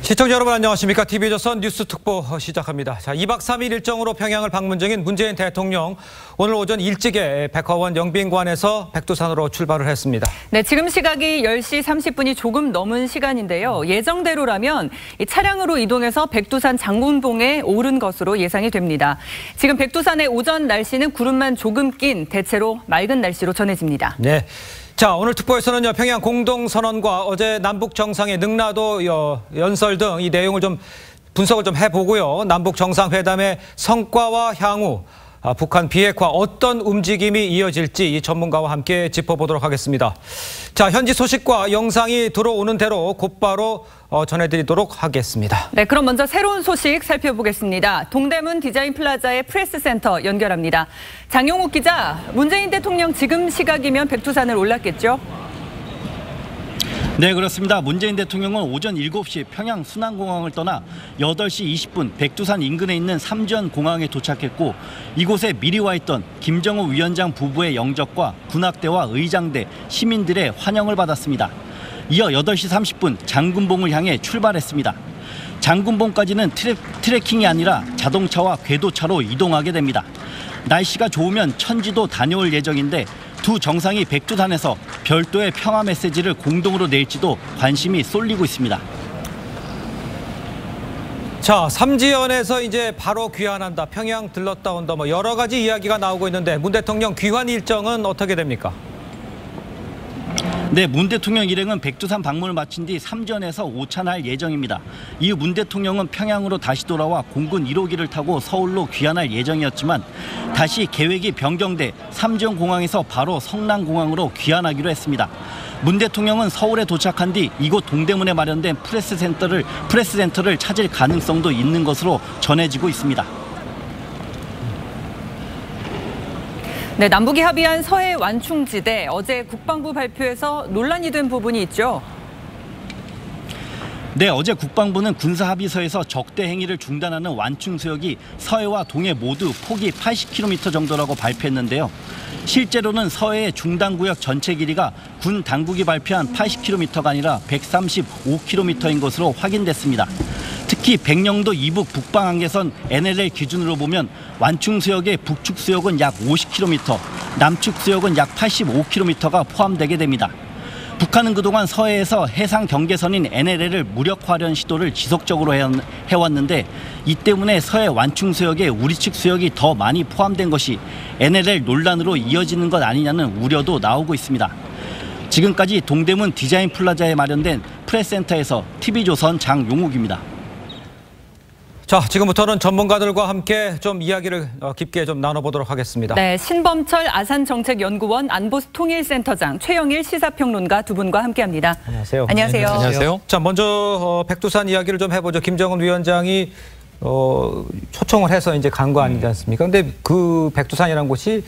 시청자 여러분 안녕하십니까? TV조선 뉴스특보 시작합니다. 자, 2박 3일 일정으로 평양을 방문 중인 문재인 대통령. 오늘 오전 일찍에 백화원 영빈관에서 백두산으로 출발을 했습니다. 네, 지금 시각이 10시 30분이 조금 넘은 시간인데요. 예정대로라면 이 차량으로 이동해서 백두산 장군봉에 오른 것으로 예상이 됩니다. 지금 백두산의 오전 날씨는 구름만 조금 낀 대체로 맑은 날씨로 전해집니다. 네. 자, 오늘 특보에서는요, 평양 공동선언과 어제 남북 정상의 능라도 연설 등 이 내용을 좀 분석을 좀 해보고요. 남북 정상회담의 성과와 향후, 북한 비핵화 어떤 움직임이 이어질지 이 전문가와 함께 짚어보도록 하겠습니다. 자, 현지 소식과 영상이 들어오는 대로 곧바로 전해드리도록 하겠습니다. 네, 그럼 먼저 새로운 소식 살펴보겠습니다. 동대문 디자인 플라자의 프레스센터 연결합니다. 장용욱 기자, 문재인 대통령 지금 시각이면 백두산을 올랐겠죠? 네, 그렇습니다. 문재인 대통령은 오전 7시 평양 순안공항을 떠나 8시 20분 백두산 인근에 있는 삼전공항에 도착했고, 이곳에 미리 와 있던 김정은 위원장 부부의 영접과 군악대와 의장대, 시민들의 환영을 받았습니다. 이어 8시 30분 장군봉을 향해 출발했습니다. 장군봉까지는 트레킹이 아니라 자동차와 궤도차로 이동하게 됩니다. 날씨가 좋으면 천지도 다녀올 예정인데 두 정상이 백두산에서 별도의 평화 메시지를 공동으로 낼지도 관심이 쏠리고 있습니다. 자, 삼지연에서 이제 바로 귀환한다, 평양 들렀다 온다, 뭐 여러 가지 이야기가 나오고 있는데 문 대통령 귀환 일정은 어떻게 됩니까? 네, 문 대통령 일행은 백두산 방문을 마친 뒤 삼전에서 오찬할 예정입니다. 이후 문 대통령은 평양으로 다시 돌아와 공군 1호기를 타고 서울로 귀환할 예정이었지만 다시 계획이 변경돼 삼전공항에서 바로 성남공항으로 귀환하기로 했습니다. 문 대통령은 서울에 도착한 뒤 이곳 동대문에 마련된 프레스센터를 찾을 가능성도 있는 것으로 전해지고 있습니다. 네, 남북이 합의한 서해 완충지대, 어제 국방부 발표에서 논란이 된 부분이 있죠. 네, 어제 국방부는 군사합의서에서 적대 행위를 중단하는 완충수역이 서해와 동해 모두 폭이 80km 정도라고 발표했는데요. 실제로는 서해의 중단구역 전체 길이가 군 당국이 발표한 80km가 아니라 135km인 것으로 확인됐습니다. 특히 백령도 이북 북방한계선 NLL 기준으로 보면 완충수역의 북측수역은 약 50km, 남측수역은 약 85km가 포함되게 됩니다. 북한은 그동안 서해에서 해상 경계선인 NLL을 무력화하려는 시도를 지속적으로 해왔는데, 이 때문에 서해 완충수역에 우리 측 수역이 더 많이 포함된 것이 NLL 논란으로 이어지는 것 아니냐는 우려도 나오고 있습니다. 지금까지 동대문 디자인 플라자에 마련된 프레스센터에서 TV조선 장용욱입니다. 자, 지금부터는 전문가들과 함께 좀 이야기를 깊게 좀 나눠보도록 하겠습니다. 네, 신범철 아산정책연구원 안보통일센터장, 최영일 시사평론가 두 분과 함께합니다. 안녕하세요. 안녕하세요. 안녕하세요. 자, 먼저 백두산 이야기를 좀 해보죠. 김정은 위원장이 초청을 해서 이제 간 거 아니지 않습니까? 근데 그 백두산이라는 곳이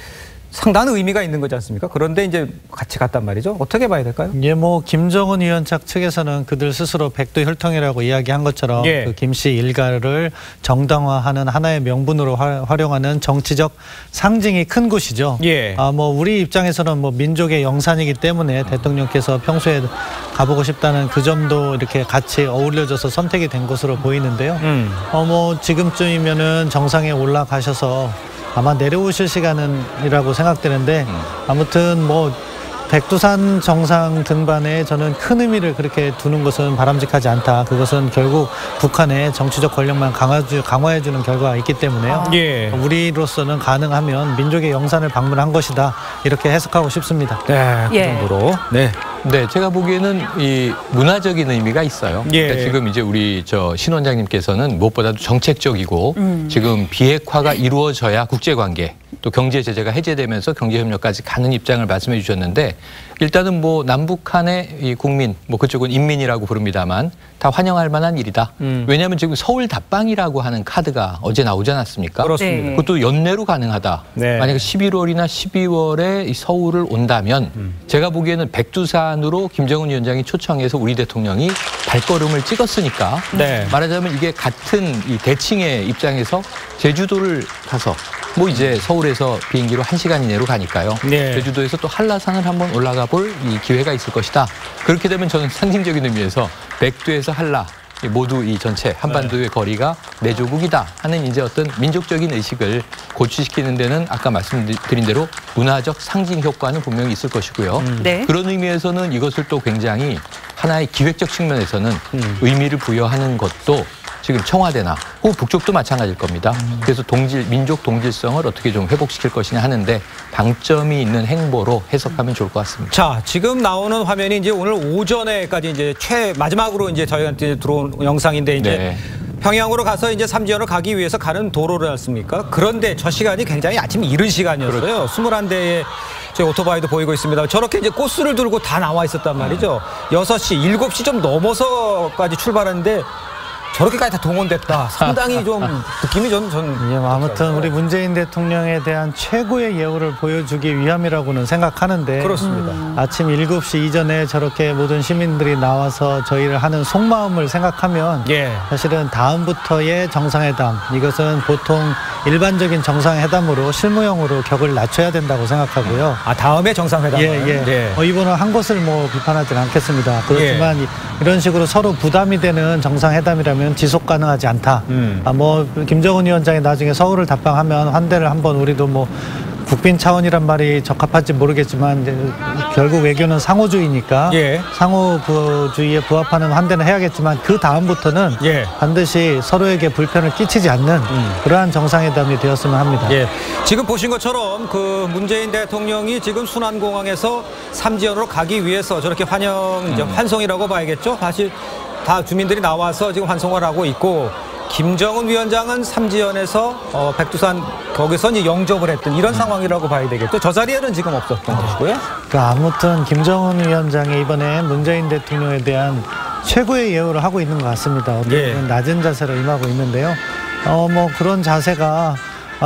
상당한 의미가 있는 거지 않습니까? 그런데 이제 같이 갔단 말이죠. 어떻게 봐야 될까요? 예, 뭐 김정은 위원장 측에서는 그들 스스로 백두 혈통이라고 이야기한 것처럼 예. 그 김씨 일가를 정당화하는 하나의 명분으로 활용하는 정치적 상징이 큰 곳이죠. 예. 뭐 우리 입장에서는 뭐 민족의 영산이기 때문에 대통령께서 평소에 가보고 싶다는 그 점도 이렇게 같이 어울려져서 선택이 된 것으로 보이는데요. 뭐 지금쯤이면은 정상에 올라가셔서 아마 내려오실 시간이라고 생각되는데, 아무튼 뭐 백두산 정상 등반에 저는 큰 의미를 그렇게 두는 것은 바람직하지 않다. 그것은 결국 북한의 정치적 권력만 강화해주는 결과가 있기 때문에요. 예. 우리로서는 가능하면 민족의 영산을 방문한 것이다. 이렇게 해석하고 싶습니다. 네, 그 예. 정도로. 네. 네, 제가 보기에는 이 문화적인 의미가 있어요. 예. 그러니까 지금 이제 우리 신 원장님께서는 무엇보다도 정책적이고 지금 비핵화가 이루어져야 국제관계, 또 경제 제재가 해제되면서 경제협력까지 가는 입장을 말씀해 주셨는데, 일단은 뭐 남북한의 이 국민, 뭐 그쪽은 인민이라고 부릅니다만 다 환영할 만한 일이다. 왜냐하면 지금 서울 답방이라고 하는 카드가 어제 나오지 않았습니까? 그렇습니다. 네. 그것도 연내로 가능하다. 네. 만약에 11월이나 12월에 서울을 온다면 제가 보기에는 백두산으로 김정은 위원장이 초청해서 우리 대통령이 발걸음을 찍었으니까, 네. 말하자면 이게 같은 이 대칭의 입장에서 제주도를 가서 뭐 이제 서울에서 비행기로 1시간 이내로 가니까요. 네. 제주도에서 또 한라산을 한번 올라가 볼 이 기회가 있을 것이다. 그렇게 되면 저는 상징적인 의미에서 백두에서 한라, 모두 이 전체 한반도의 거리가 내 조국이다 하는 이제 어떤 민족적인 의식을 고취시키는 데는 아까 말씀드린 대로 문화적 상징 효과는 분명히 있을 것이고요. 네. 그런 의미에서는 이것을 또 굉장히 하나의 기획적 측면에서는 의미를 부여하는 것도 지금 청와대나 혹은 북쪽도 마찬가지일 겁니다. 그래서 민족 동질성을 어떻게 좀 회복시킬 것이냐 하는데 방점이 있는 행보로 해석하면 좋을 것 같습니다. 자, 지금 나오는 화면이 이제 오늘 오전에까지 이제 마지막으로 이제 저희한테 들어온 영상인데 이제 네. 평양으로 가서 이제 삼지연을 가기 위해서 가는 도로를 했습니까? 그런데 저 시간이 굉장히 아침 이른 시간이었어요. 그렇죠. 21대의 저희 오토바이도 보이고 있습니다. 저렇게 이제 꽃수를 들고 다 나와 있었단 말이죠. 6시, 7시 좀 넘어서까지 출발했는데 저렇게까지 다 동원됐다. 상당히 좀 느낌이 전 아무튼 우리 문재인 대통령에 대한 최고의 예우를 보여주기 위함이라고는 생각하는데 그렇습니다. 아침 7시 이전에 저렇게 모든 시민들이 나와서 저희를 하는 속마음을 생각하면 예. 사실은 다음부터의 정상회담 이것은 보통 일반적인 정상회담으로 실무형으로 격을 낮춰야 된다고 생각하고요. 아, 다음에 정상회담. 예. 네. 이번은 한 곳을 뭐 비판하지는 않겠습니다. 그렇지만 이런 식으로 서로 부담이 되는 정상회담이라면 지속 가능하지 않다. 김정은 위원장이 나중에 서울을 답방하면 환대를 한번 우리도 뭐 국빈 차원이란 말이 적합할지 모르겠지만 이제 결국 외교는 상호주의니까 예. 상호주의에 부합하는 환대는 해야겠지만 그 다음부터는 예. 반드시 서로에게 불편을 끼치지 않는 그러한 정상회담이 되었으면 합니다. 예. 지금 보신 것처럼 그 문재인 대통령이 지금 순안공항에서 삼지연으로 가기 위해서 저렇게 환송이라고 봐야겠죠. 사실 다 주민들이 나와서 지금 환송을 하고 있고 김정은 위원장은 삼지연에서 백두산 거기서 이제 영접을 했던 이런 상황이라고 봐야 되겠죠. 저 자리에는 지금 없었던 것이고요. 그러니까 아무튼 김정은 위원장이 이번에 문재인 대통령에 대한 최고의 예우를 하고 있는 것 같습니다. 어떻게 보면 낮은 자세로 임하고 있는데요. 그런 자세가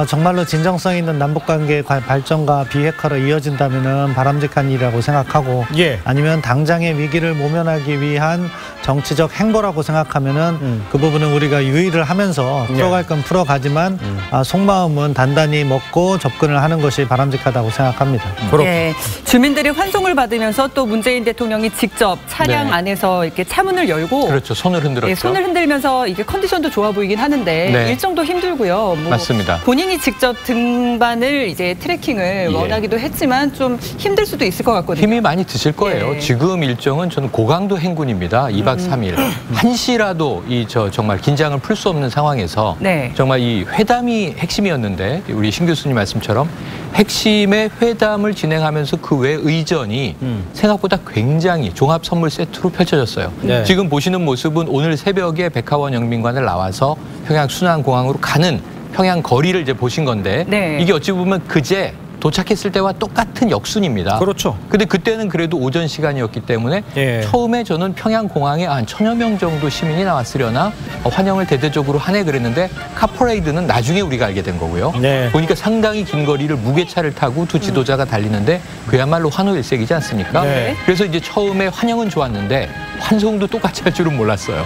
정말로 진정성 있는 남북관계 발전과 비핵화로 이어진다면 바람직한 일이라고 생각하고 아니면 당장의 위기를 모면하기 위한 정치적 행보라고 생각하면은 그 부분은 우리가 유의를 하면서 풀어갈 건 풀어가지만 속마음은 단단히 먹고 접근을 하는 것이 바람직하다고 생각합니다. 네, 주민들이 환송을 받으면서 또 문재인 대통령이 직접 차량 안에서 이렇게 차문을 열고 그렇죠. 손을 흔들었죠. 네, 손을 흔들면서 이게 컨디션도 좋아 보이긴 하는데 일정도 힘들고요. 맞습니다. 본인이 직접 등반을 이제 트레킹을 원하기도 했지만 좀 힘들 수도 있을 것 같거든요. 힘이 많이 드실 거예요. 지금 일정은 저는 고강도 행군입니다. 2박 3일. 한시라도 정말 긴장을 풀 수 없는 상황에서 정말 이 회담이 핵심이었는데 우리 신 교수님 말씀처럼 핵심의 회담을 진행하면서 그 외 의전이 생각보다 굉장히 종합 선물 세트로 펼쳐졌어요. 지금 보시는 모습은 오늘 새벽에 백하원 영빈관을 나와서 평양 순안공항으로 가는 평양 거리를 이제 보신 건데 이게 어찌 보면 그제 도착했을 때와 똑같은 역순입니다. 그렇죠. 근데 그때는 그래도 오전 시간이었기 때문에 처음에 저는 평양공항에 한 1000여 명 정도 시민이 나왔으려나 환영을 대대적으로 하네 그랬는데 카퍼레이드는 나중에 우리가 알게 된 거고요. 보니까 상당히 긴 거리를 무게차를 타고 두 지도자가 달리는데 그야말로 환호일색이지 않습니까? 그래서 이제 처음에 환영은 좋았는데 환송도 똑같이 할 줄은 몰랐어요.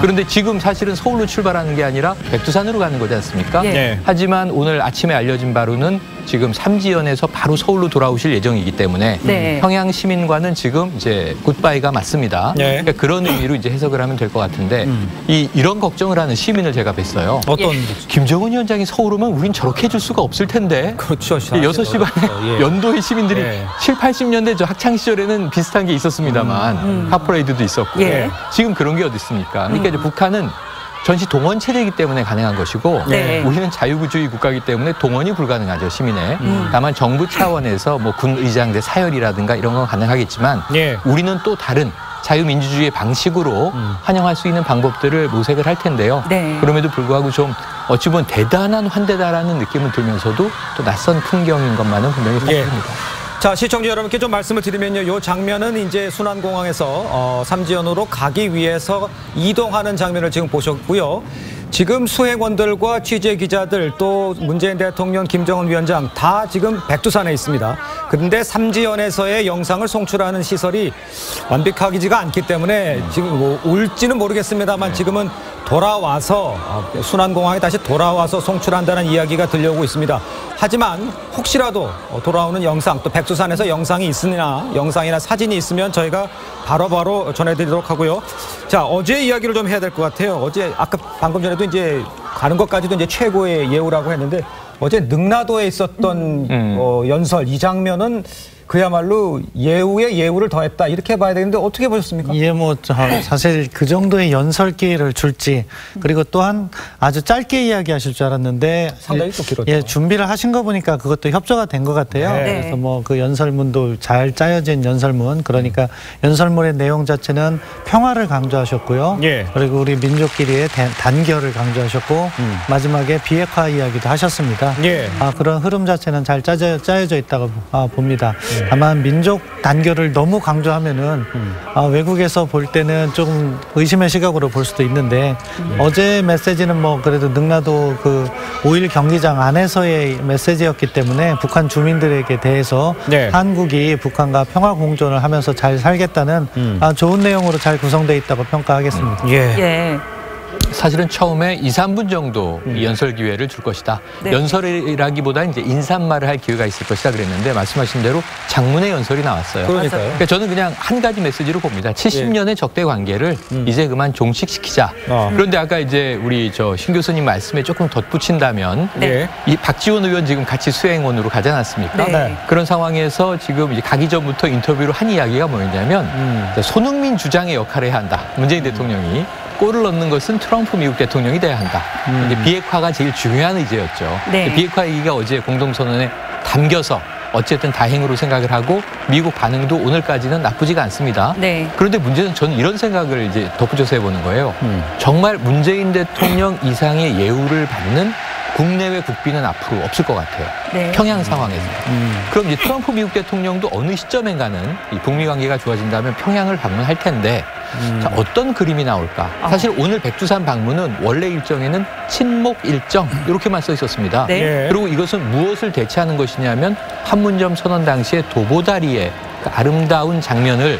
그런데 지금 사실은 서울로 출발하는 게 아니라 백두산으로 가는 거지 않습니까? 하지만 오늘 아침에 알려진 바로는 지금 삼지연에서 바로 서울로 돌아오실 예정이기 때문에 평양 시민과는 지금 이제 굿바이가 맞습니다. 그러니까 그런 의미로 이제 해석을 하면 될 것 같은데 이런 걱정을 하는 시민을 제가 뵀어요. 어떤? 김정은 위원장이 서울 오면 우린 저렇게 해줄 수가 없을 텐데. 그렇죠. 6시 반에 연도의 시민들이 7, 80년대 저 학창 시절에는 비슷한 게 있었습니다만 카퍼레이드도 있었고 지금 그런 게 어디 있습니까? 그러니까 이제 북한은 전시 동원 체제이기 때문에 가능한 것이고 우리는 자유주의 국가이기 때문에 동원이 불가능하죠, 시민의. 다만 정부 차원에서 뭐 군 의장대 사열이라든가 이런 건 가능하겠지만 우리는 또 다른 자유민주주의의 방식으로 환영할 수 있는 방법들을 모색을 할 텐데요. 그럼에도 불구하고 좀 어찌 보면 대단한 환대다라는 느낌은 들면서도 또 낯선 풍경인 것만은 분명히 사실입니다. 자, 시청자 여러분께 좀 말씀을 드리면요. 이 장면은 이제 순안공항에서 삼지연으로 가기 위해서 이동하는 장면을 지금 보셨고요. 지금 수행원들과 취재 기자들 또 문재인 대통령, 김정은 위원장 다 지금 백두산에 있습니다. 그런데 삼지연에서의 영상을 송출하는 시설이 완벽하지가 않기 때문에 지금 뭐 올지는 모르겠습니다만 지금은 돌아와서 순환공항에 다시 돌아와서 송출한다는 이야기가 들려오고 있습니다. 하지만 혹시라도 돌아오는 영상, 또 백두산에서 영상이나 사진이 있으면 저희가 바로바로 전해드리도록 하고요. 자, 어제 이야기를 좀 해야 될 것 같아요. 어제 아까 방금 전에도 이제 가는 것까지도 이제 최고의 예우라고 했는데 어제 능라도에 있었던 연설, 이 장면은 그야말로 예우에 예우를 더했다, 이렇게 봐야 되는데 어떻게 보셨습니까? 예, 사실 그 정도의 연설 기회를 줄지, 그리고 또한 아주 짧게 이야기하실 줄 알았는데 상당히 또 길었죠. 예, 준비를 하신 거 보니까 그것도 협조가 된 것 같아요. 네. 그래서 그 연설문도 잘 짜여진 연설문, 그러니까 연설문의 내용 자체는 평화를 강조하셨고요. 예. 그리고 우리 민족끼리의 단결을 강조하셨고 마지막에 비핵화 이야기도 하셨습니다. 예. 그런 흐름 자체는 잘 짜여져 있다고 봅니다. 다만 민족 단결을 너무 강조하면은 외국에서 볼 때는 조금 의심의 시각으로 볼 수도 있는데 어제 메시지는 그래도 능라도 그 5.1 경기장 안에서의 메시지였기 때문에 북한 주민들에게 대해서 네. 한국이 북한과 평화 공존을 하면서 잘 살겠다는 좋은 내용으로 잘 구성되어 있다고 평가하겠습니다. 예. 사실은 처음에 2, 3분 정도 이 연설 기회를 줄 것이다. 네. 연설이라기보다 이제 인사말을 할 기회가 있을 것이다 그랬는데 말씀하신 대로 장문의 연설이 나왔어요. 그러니까요. 그러니까 저는 그냥 한 가지 메시지로 봅니다. 70년의 적대 관계를 이제 그만 종식시키자. 그런데 아까 이제 우리 신 교수님 말씀에 조금 덧붙인다면 네. 이 박지원 의원 지금 같이 수행원으로 가지 않았습니까? 네. 그런 상황에서 지금 이제 가기 전부터 인터뷰로 한 이야기가 뭐였냐면 손흥민 주장의 역할을 해야 한다. 문재인 대통령이. 골을 넣는 것은 트럼프 미국 대통령이 돼야 한다. 이제 비핵화가 제일 중요한 의제였죠. 네. 비핵화 얘기가 어제 공동선언에 담겨서 어쨌든 다행으로 생각을 하고 미국 반응도 오늘까지는 나쁘지가 않습니다. 네. 그런데 문제는 저는 이런 생각을 이제 덧붙여서 해보는 거예요. 정말 문재인 대통령 이상의 예우를 받는 국내외 국빈은 앞으로 없을 것 같아요. 네. 평양 상황에서. 그럼 이제 트럼프 미국 대통령도 어느 시점인가는 이 북미 관계가 좋아진다면 평양을 방문할 텐데 자, 어떤 그림이 나올까? 사실 오늘 백두산 방문은 원래 일정에는 친목 일정 이렇게만 써 있었습니다. 네. 그리고 이것은 무엇을 대체하는 것이냐면 판문점 선언 당시에 도보다리의 그 아름다운 장면을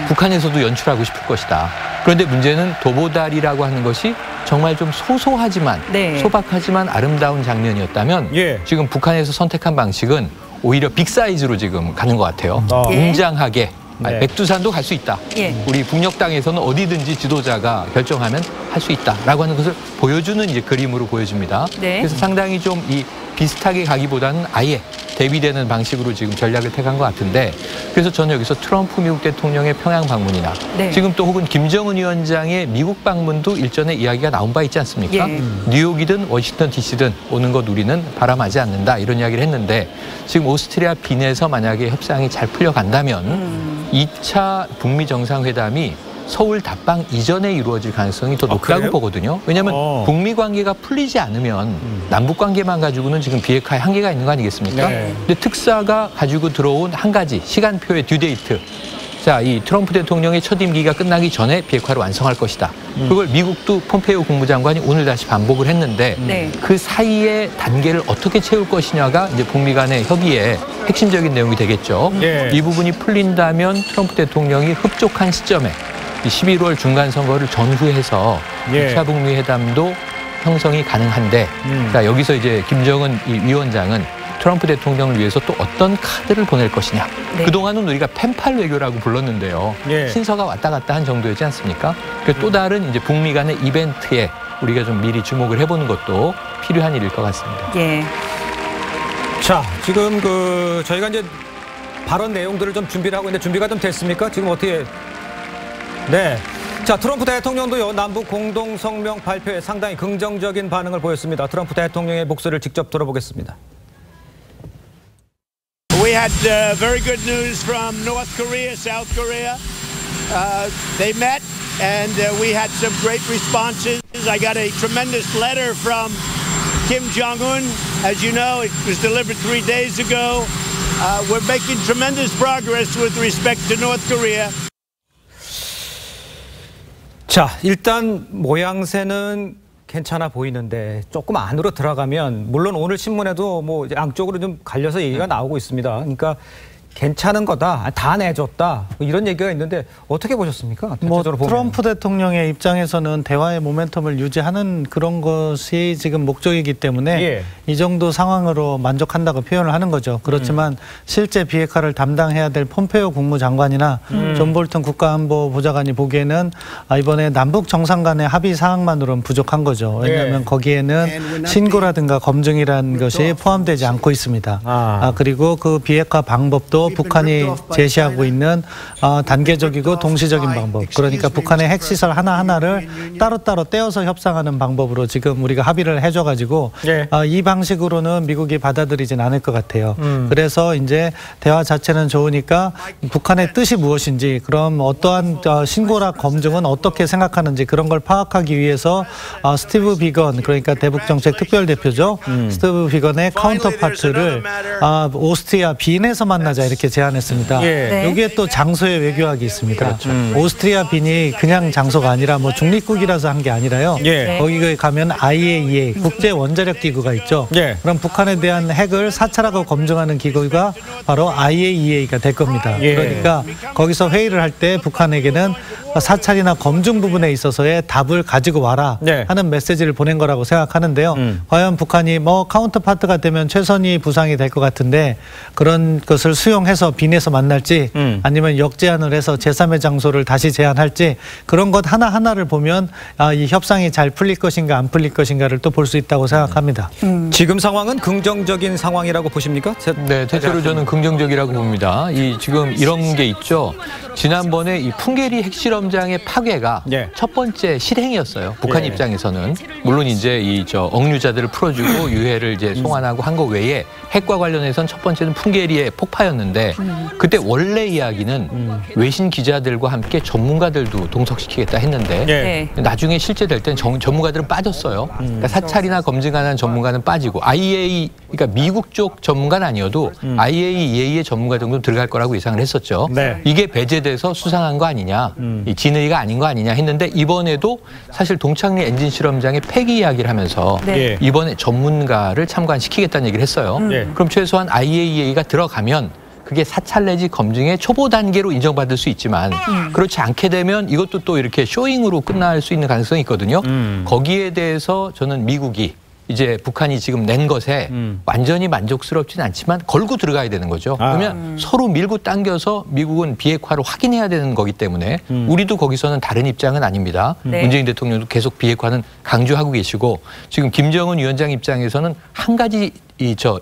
북한에서도 연출하고 싶을 것이다. 그런데 문제는 도보다리라고 하는 것이 정말 좀 소소하지만 네. 소박하지만 아름다운 장면이었다면 예. 지금 북한에서 선택한 방식은 오히려 빅사이즈로 지금 가는 것 같아요. 예. 웅장하게. 네. 백두산도 갈 수 있다. 예. 우리 북녘 땅에서는 어디든지 지도자가 결정하면 할 수 있다라고 하는 것을 보여주는 이제 그림으로 보여집니다. 네. 그래서 상당히 좀 이 비슷하게 가기보다는 아예 대비되는 방식으로 지금 전략을 택한 것 같은데 그래서 저는 여기서 트럼프 미국 대통령의 평양 방문이나 네. 지금 또 혹은 김정은 위원장의 미국 방문도 일전에 이야기가 나온 바 있지 않습니까? 예. 뉴욕이든 워싱턴 DC든 오는 것 우리는 바람하지 않는다 이런 이야기를 했는데 지금 오스트리아 빈에서 만약에 협상이 잘 풀려간다면 2차 북미 정상회담이 서울 답방 이전에 이루어질 가능성이 더 높다고 그래요? 보거든요. 왜냐하면 북미 관계가 풀리지 않으면 남북 관계만 가지고는 지금 비핵화에 한계가 있는 거 아니겠습니까? 네. 근데 특사가 가지고 들어온 한 가지 시간표의 듀데이트. 자, 이 트럼프 대통령의 첫 임기가 끝나기 전에 비핵화를 완성할 것이다. 그걸 미국도 폼페이오 국무장관이 오늘 다시 반복을 했는데 네. 그 사이에 단계를 어떻게 채울 것이냐가 이제 북미 간의 협의의 핵심적인 내용이 되겠죠. 예. 이 부분이 풀린다면 트럼프 대통령이 흡족한 시점에 이 11월 중간 선거를 전후해서 예. 2차 북미 회담도 형성이 가능한데 자, 여기서 이제 김정은 이 위원장은 트럼프 대통령을 위해서 또 어떤 카드를 보낼 것이냐. 네. 그동안은 우리가 펜팔 외교라고 불렀는데요. 예. 신서가 왔다 갔다 한 정도였지 않습니까? 또 다른 이제 북미 간의 이벤트에 우리가 좀 미리 주목을 해보는 것도 필요한 일일 것 같습니다. 예. 자, 지금 저희가 이제 발언 내용들을 좀 준비를 하고 있는데 준비가 좀 됐습니까? 지금 어떻게? 네. 자, 트럼프 대통령도요, 남북 공동 성명 발표에 상당히 긍정적인 반응을 보였습니다. 트럼프 대통령의 목소리를 직접 들어보겠습니다. We had very good news from North Korea, South Korea. They met and we had some great responses. I got a tremendous letter from Kim Jong-un. As you know, it was delivered 3 days ago. We're making tremendous progress with respect to North Korea. 자, 일단 모양새는 괜찮아 보이는데 조금 안으로 들어가면 물론 오늘 신문에도 뭐 양쪽으로 좀 갈려서 얘기가 나오고 있습니다. 그러니까 괜찮은 거다, 다 내줬다 이런 얘기가 있는데 어떻게 보셨습니까? 뭐 보면. 트럼프 대통령의 입장에서는 대화의 모멘텀을 유지하는 그런 것이 지금 목적이기 때문에 예. 이 정도 상황으로 만족한다고 표현을 하는 거죠. 그렇지만 실제 비핵화를 담당해야 될 폼페이오 국무장관이나 존 볼튼 국가안보보좌관이 보기에는 이번에 남북 정상 간의 합의 사항만으로는 부족한 거죠. 왜냐하면 예. 거기에는 신고라든가 검증이라는 것이 포함되지 않고 있습니다. 그리고 그 비핵화 방법도 북한이 제시하고 있는 단계적이고 동시적인 방법. 그러니까 북한의 핵시설 하나하나를 따로따로 떼어서 협상하는 방법으로 지금 우리가 합의를 해줘가지고 예. 이 방식으로는 미국이 받아들이진 않을 것 같아요. 그래서 이제 대화 자체는 좋으니까 북한의 뜻이 무엇인지, 그럼 어떠한 신고나 검증은 어떻게 생각하는지 그런 걸 파악하기 위해서 스티브 비건, 그러니까 대북정책 특별대표죠. 스티브 비건의 카운터파트를 오스트리아 빈에서 만나자 이렇게 제안했습니다. 예. 네. 여기에 또 장소의 외교학이 있습니다. 그렇죠. 오스트리아 빈이 그냥 장소가 아니라 뭐 중립국이라서 한 게 아니라요. 예. 거기에 가면 IAEA 국제 원자력 기구가 있죠. 예. 그럼 북한에 대한 핵을 사찰하고 검증하는 기구가 바로 IAEA가 될 겁니다. 예. 그러니까 거기서 회의를 할 때 북한에게는 사찰이나 검증 부분에 있어서의 답을 가지고 와라 네. 하는 메시지를 보낸 거라고 생각하는데요. 과연 북한이 뭐 카운터파트가 되면 최선희 부상이 될 것 같은데 그런 것을 수용해서 빈에서 만날지 아니면 역제안을 해서 제3의 장소를 다시 제안할지 그런 것 하나하나를 보면 이 협상이 잘 풀릴 것인가 안 풀릴 것인가를 또 볼 수 있다고 생각합니다. 지금 상황은 긍정적인 상황이라고 보십니까? 네, 대체로 저는 긍정적이라고 봅니다. 지금 이런 게 있죠. 지난번에 이 풍계리 핵실험장의 파괴가 예. 첫 번째 실행이었어요. 북한 예. 입장에서는. 물론 이제 억류자들을 풀어주고 유해를 이제 송환하고 한 거 외에 핵과 관련해서는 첫 번째는 풍계리의 폭파였는데 그때 원래 이야기는 외신 기자들과 함께 전문가들도 동석시키겠다 했는데 네. 나중에 실제 될 땐 전문가들은 빠졌어요. 그러니까 사찰이나 검증하는 전문가는 빠지고 IAEA, 그러니까 미국 쪽 전문가는 아니어도 IAEA의 전문가 정도 들어갈 거라고 예상을 했었죠. 네. 이게 배제돼서 수상한 거 아니냐, 이 진의가 아닌 거 아니냐 했는데 이번에도 사실 동창리 엔진 실험장의 폐기 이야기를 하면서 네. 이번에 전문가를 참관시키겠다는 얘기를 했어요. 네. 그럼 최소한 IAEA가 들어가면 그게 사찰 내지 검증의 초보 단계로 인정받을 수 있지만 그렇지 않게 되면 이것도 또 이렇게 쇼잉으로 끝날 수 있는 가능성이 있거든요. 거기에 대해서 저는 미국이 이제 북한이 지금 낸 것에 완전히 만족스럽진 않지만 걸고 들어가야 되는 거죠. 그러면 서로 밀고 당겨서 미국은 비핵화를 확인해야 되는 거기 때문에 우리도 거기서는 다른 입장은 아닙니다. 네. 문재인 대통령도 계속 비핵화는 강조하고 계시고 지금 김정은 위원장 입장에서는 한 가지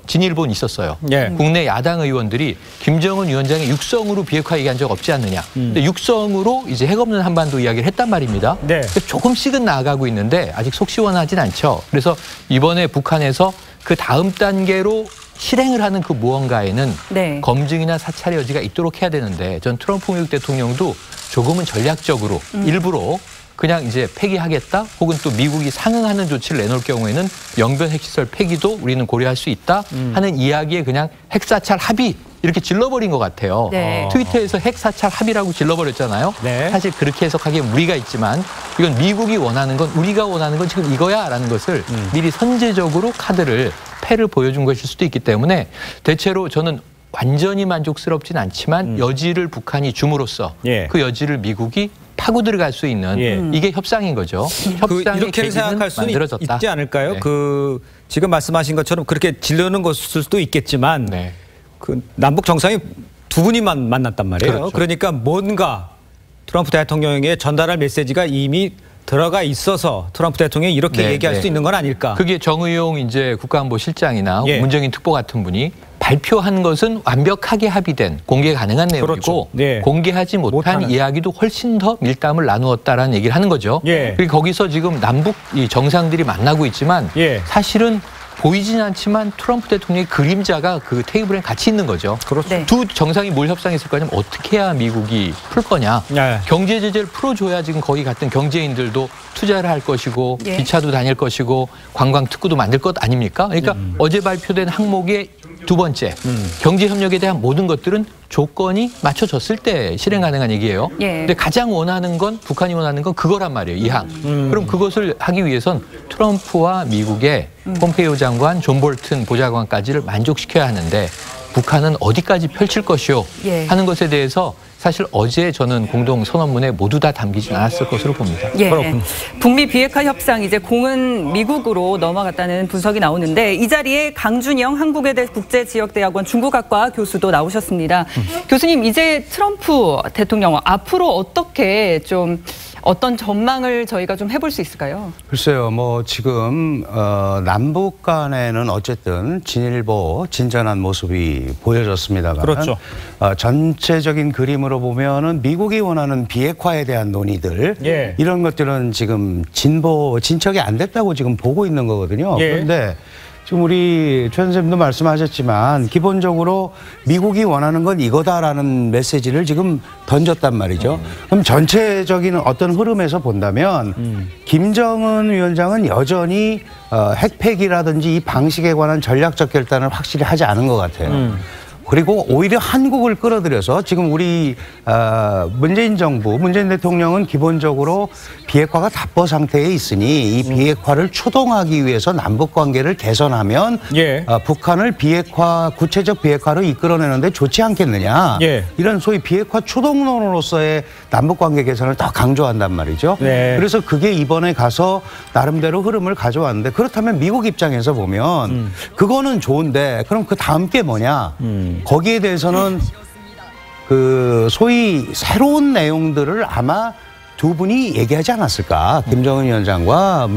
진일본이 있었어요. 예. 국내 야당 의원들이 김정은 위원장의 육성으로 비핵화 얘기한 적 없지 않느냐. 근데 육성으로 이제 핵 없는 한반도 이야기를 했단 말입니다. 네. 조금씩은 나아가고 있는데 아직 속 시원하진 않죠. 그래서 이번에 북한에서 그 다음 단계로 실행을 하는 그 무언가에는 네. 검증이나 사찰의 여지가 있도록 해야 되는데 전 트럼프 미국 대통령도 조금은 전략적으로 일부러 그냥 이제 폐기하겠다 혹은 또 미국이 상응하는 조치를 내놓을 경우에는 영변 핵시설 폐기도 우리는 고려할 수 있다 하는 이야기에 그냥 핵사찰 합의 이렇게 질러버린 것 같아요. 네. 트위터에서 핵사찰 합의라고 질러버렸잖아요. 네. 사실 그렇게 해석하기에 무리가 있지만 이건 미국이 원하는 건 우리가 원하는 건 지금 이거야라는 것을 미리 선제적으로 카드를 패를 보여준 것일 수도 있기 때문에 대체로 저는 완전히 만족스럽진 않지만 여지를 북한이 줌으로써 예. 그 여지를 미국이 파고 들어갈 수 있는 예. 이게 협상인 거죠. 협상의 이렇게 계기는 생각할 수는 만들어졌다. 있지 않을까요? 네. 지금 말씀하신 것처럼 그렇게 질르는 것일 수도 있겠지만 네. 그 남북 정상이 두 분이 만났단 말이에요. 그렇죠. 그러니까 뭔가 트럼프 대통령에게 전달할 메시지가 이미 들어가 있어서 트럼프 대통령이 이렇게 네, 얘기할 네. 수 있는 건 아닐까? 그게 정의용 이제 국가안보실장이나 예. 문정인 특보 같은 분이 발표한 것은 완벽하게 합의된 공개 가능한 내용이고 그렇죠. 네. 공개하지 못한 못하는. 이야기도 훨씬 더 밀담을 나누었다라는 얘기를 하는 거죠. 예. 그리고 거기서 지금 남북 이 정상들이 만나고 있지만 예. 사실은 보이진 않지만 트럼프 대통령의 그림자가 그 테이블에 같이 있는 거죠. 그렇죠. 네. 두 정상이 뭘 협상했을 거냐면 어떻게 해야 미국이 풀 거냐. 네. 경제 제재를 풀어줘야 지금 거기 갔던 경제인들도 투자를 할 것이고 예. 기차도 다닐 것이고 관광 특구도 만들 것 아닙니까? 그러니까 어제 발표된 항목의 두 번째 경제 협력에 대한 모든 것들은 조건이 맞춰졌을 때 실행 가능한 얘기예요. 예. 근데 가장 원하는 건 북한이 원하는 건 그거란 말이에요. 이항. 그럼 그것을 하기 위해선 트럼프와 미국의 폼페이오 장관, 존 볼튼 보좌관까지를 만족시켜야 하는데 북한은 어디까지 펼칠 것이요 예. 하는 것에 대해서 사실 어제 저는 공동 선언문에 모두 다 담기진 않았을 것으로 봅니다. 예. 북미 비핵화 협상 이제 공은 미국으로 넘어갔다는 분석이 나오는데 이 자리에 강준영 한국외대 국제지역대학원 중국학과 교수도 나오셨습니다. 교수님, 이제 트럼프 대통령 앞으로 어떤 전망을 저희가 좀 해볼 수 있을까요? 글쎄요, 뭐 지금 남북 간에는 어쨌든 진일보 진전한 모습이 보여졌습니다만, 그렇죠. 전체적인 그림으로 보면은 미국이 원하는 비핵화에 대한 논의들 예. 이런 것들은 지금 진척이 안 됐다고 지금 보고 있는 거거든요. 예. 그런데 지금 우리 최 선생님도 말씀하셨지만 기본적으로 미국이 원하는 건 이거다라는 메시지를 지금 던졌단 말이죠. 그럼 전체적인 어떤 흐름에서 본다면 김정은 위원장은 여전히 핵폐기라든지 이 방식에 관한 전략적 결단을 확실히 하지 않은 것 같아요. 그리고 오히려 한국을 끌어들여서 지금 우리 문재인 정부, 문재인 대통령은 기본적으로 비핵화가 답보 상태에 있으니 이 비핵화를 추동하기 위해서 남북관계를 개선하면 예. 북한을 구체적 비핵화로 이끌어내는데 좋지 않겠느냐. 예. 이런 소위 비핵화 추동론으로서의 남북관계 개선을 더 강조한단 말이죠. 네. 그래서 그게 이번에 가서 나름대로 흐름을 가져왔는데 그렇다면 미국 입장에서 보면 그거는 좋은데 그럼 그 다음 게 뭐냐. 거기에 대해서는 그 소위 새로운 내용들을 아마 두 분이 얘기하지 않았을까. 김정은 위원장과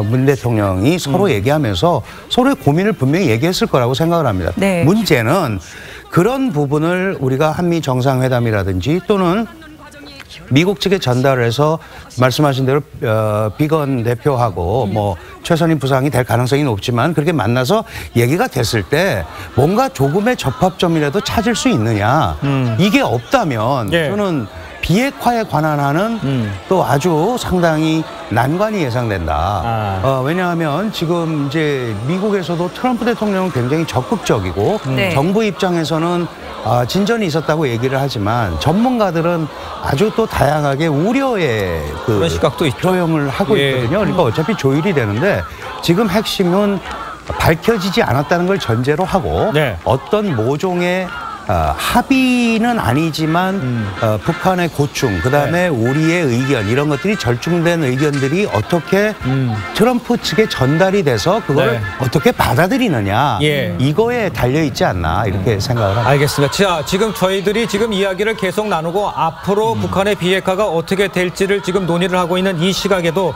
문 대통령이 서로 얘기하면서 서로의 고민을 분명히 얘기했을 거라고 생각을 합니다. 네. 문제는 그런 부분을 우리가 한미 정상회담이라든지 또는 미국 측에 전달을 해서 말씀하신 대로 비건 대표하고 뭐 최선희 부상이 될 가능성이 높지만 그렇게 만나서 얘기가 됐을 때 뭔가 조금의 접합점이라도 찾을 수 있느냐. 이게 없다면 예. 저는 비핵화에 관한 한은 또 아주 상당히 난관이 예상된다. 왜냐하면 지금 이제 미국에서도 트럼프 대통령은 굉장히 적극적이고 네. 정부 입장에서는 진전이 있었다고 얘기를 하지만 전문가들은 아주 또 다양하게 우려의 그런 시각도 있죠. 표현을 하고 예. 있거든요. 그러니까 어차피 조율이 되는데 지금 핵심은 밝혀지지 않았다는 걸 전제로 하고 네. 어떤 모종의 합의는 아니지만 북한의 고충, 그다음에 우리의 의견 이런 것들이 절충된 의견들이 어떻게 트럼프 측에 전달이 돼서 그걸 네. 어떻게 받아들이느냐 예. 이거에 달려있지 않나 이렇게 생각을 합니다. 알겠습니다. 자, 지금 저희들이 지금 이야기를 계속 나누고 앞으로 북한의 비핵화가 어떻게 될지를 지금 논의를 하고 있는 이 시각에도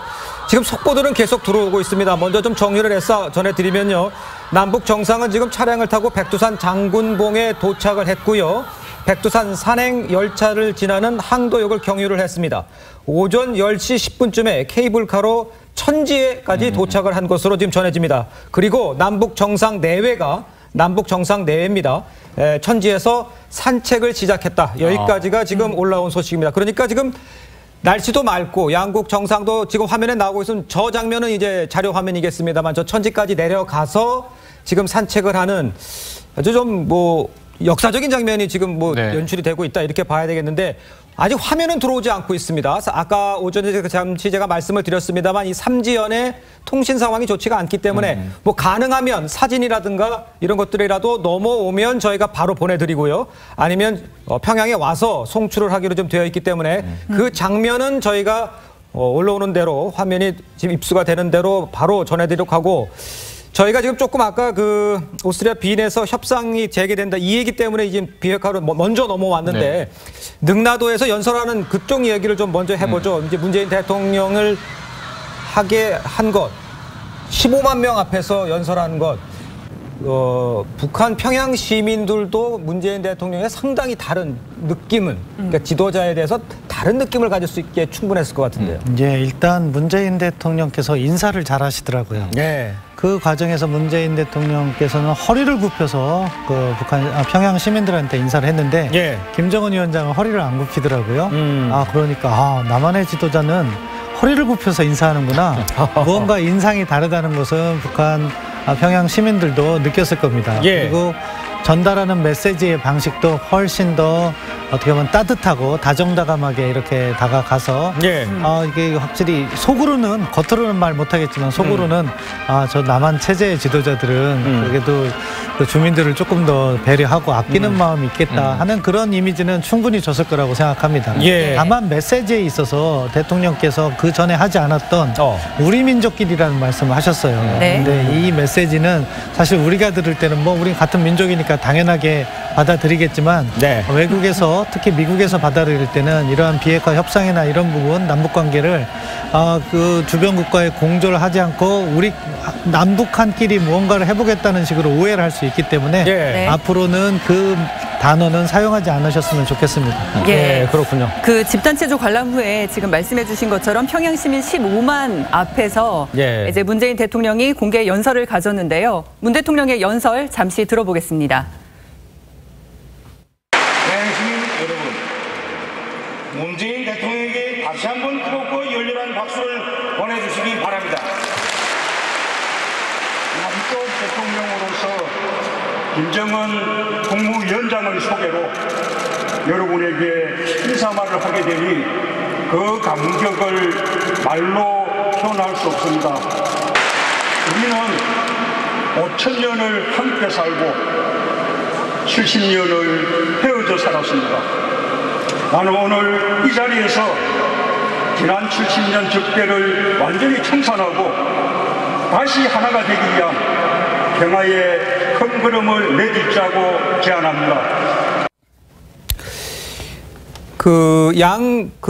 지금 속보들은 계속 들어오고 있습니다. 먼저 좀 정리를 해서 전해드리면요. 남북 정상은 지금 차량을 타고 백두산 장군봉에 도착을 했고요. 백두산 산행 열차를 지나는 항도역을 경유를 했습니다. 오전 10시 10분쯤에 케이블카로 천지에까지 도착을 한 것으로 지금 전해집니다. 그리고 남북 정상 내외입니다. 천지에서 산책을 시작했다. 여기까지가 지금 올라온 소식입니다. 그러니까 지금 날씨도 맑고 양국 정상도 지금 화면에 나오고 있으면 저 장면은 이제 자료 화면이겠습니다만 저 천지까지 내려가서 지금 산책을 하는 아주 좀 뭐 역사적인 장면이 지금 뭐 네. 연출이 되고 있다 이렇게 봐야 되겠는데 아직 화면은 들어오지 않고 있습니다. 아까 오전에 잠시 제가 말씀을 드렸습니다만 이 삼지연의 통신 상황이 좋지가 않기 때문에 뭐 가능하면 사진이라든가 이런 것들이라도 넘어오면 저희가 바로 보내드리고요. 아니면 평양에 와서 송출을 하기로 좀 되어 있기 때문에 그 장면은 저희가 올라오는 대로 화면이 지금 입수가 되는 대로 바로 전해드리도록 하고 저희가 지금 조금 아까 그 오스트리아 빈에서 협상이 재개된다 이 얘기 때문에 이제 비핵화로 먼저 넘어왔는데 네. 능라도에서 연설하는 그쪽 이야기를 좀 먼저 해보죠. 이제 문재인 대통령을 하게 한 것, 15만 명 앞에서 연설하는 것, 북한 평양 시민들도 문재인 대통령의 상당히 다른 느낌은 그러니까 지도자에 대해서 다른 느낌을 가질 수 있게 충분했을 것 같은데요. 이제 일단 문재인 대통령께서 인사를 잘 하시더라고요. 네. 그 과정에서 문재인 대통령께서는 허리를 굽혀서 그 평양 시민들한테 인사를 했는데 예. 김정은 위원장은 허리를 안 굽히더라고요. 그러니까 나만의 지도자는 허리를 굽혀서 인사하는구나. 무언가 인상이 다르다는 것은 평양 시민들도 느꼈을 겁니다. 예. 그리고 전달하는 메시지의 방식도 훨씬 더 어떻게 보면 따뜻하고 다정다감하게 이렇게 다가가서 예. 이게 확실히 속으로는 겉으로는 말 못하겠지만 속으로는 저 남한 체제의 지도자들은 그래도 그 주민들을 조금 더 배려하고 아끼는 마음이 있겠다 하는 그런 이미지는 충분히 줬을 거라고 생각합니다. 예. 다만 메시지에 있어서 대통령께서 그 전에 하지 않았던 우리 민족끼리라는 말씀을 하셨어요. 네. 근데 이 메시지는 사실 우리가 들을 때는 뭐 우리 같은 민족이니까 당연하게 받아들이겠지만 네. 외국에서 특히 미국에서 받아들일 때는 이러한 비핵화 협상이나 이런 부분 남북 관계를 그 주변 국가에 공조를 하지 않고 우리 남북한끼리 무언가를 해보겠다는 식으로 오해를 할 수 있기 때문에 예. 앞으로는 그 단어는 사용하지 않으셨으면 좋겠습니다. 예, 그렇군요. 그 집단체조 관람 후에 지금 말씀해 주신 것처럼 평양 시민 15만 앞에서 예. 이제 문재인 대통령이 공개 연설을 가졌는데요. 문 대통령의 연설 잠시 들어보겠습니다. 평양 시민 여러분, 문재인 대통령에게 다시 한번 뜨겁고 열렬한 박수를 보내주시기 바랍니다. 남쪽 대통령으로서 김정은 국무위원장을 소개로 여러분에게 인사말을 하게 되니 그 감격을 말로 표현할 수 없습니다. 우리는 5,000년을 함께 살고 70년을 헤어져 살았습니다. 나는 오늘 이 자리에서 지난 70년 적대를 완전히 청산하고 다시 하나가 되기 위한 평화의 큰 걸음을 내딛자고 제안합니다. 그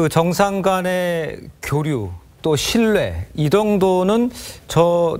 정상 간의 교류 또 신뢰 이 정도는 저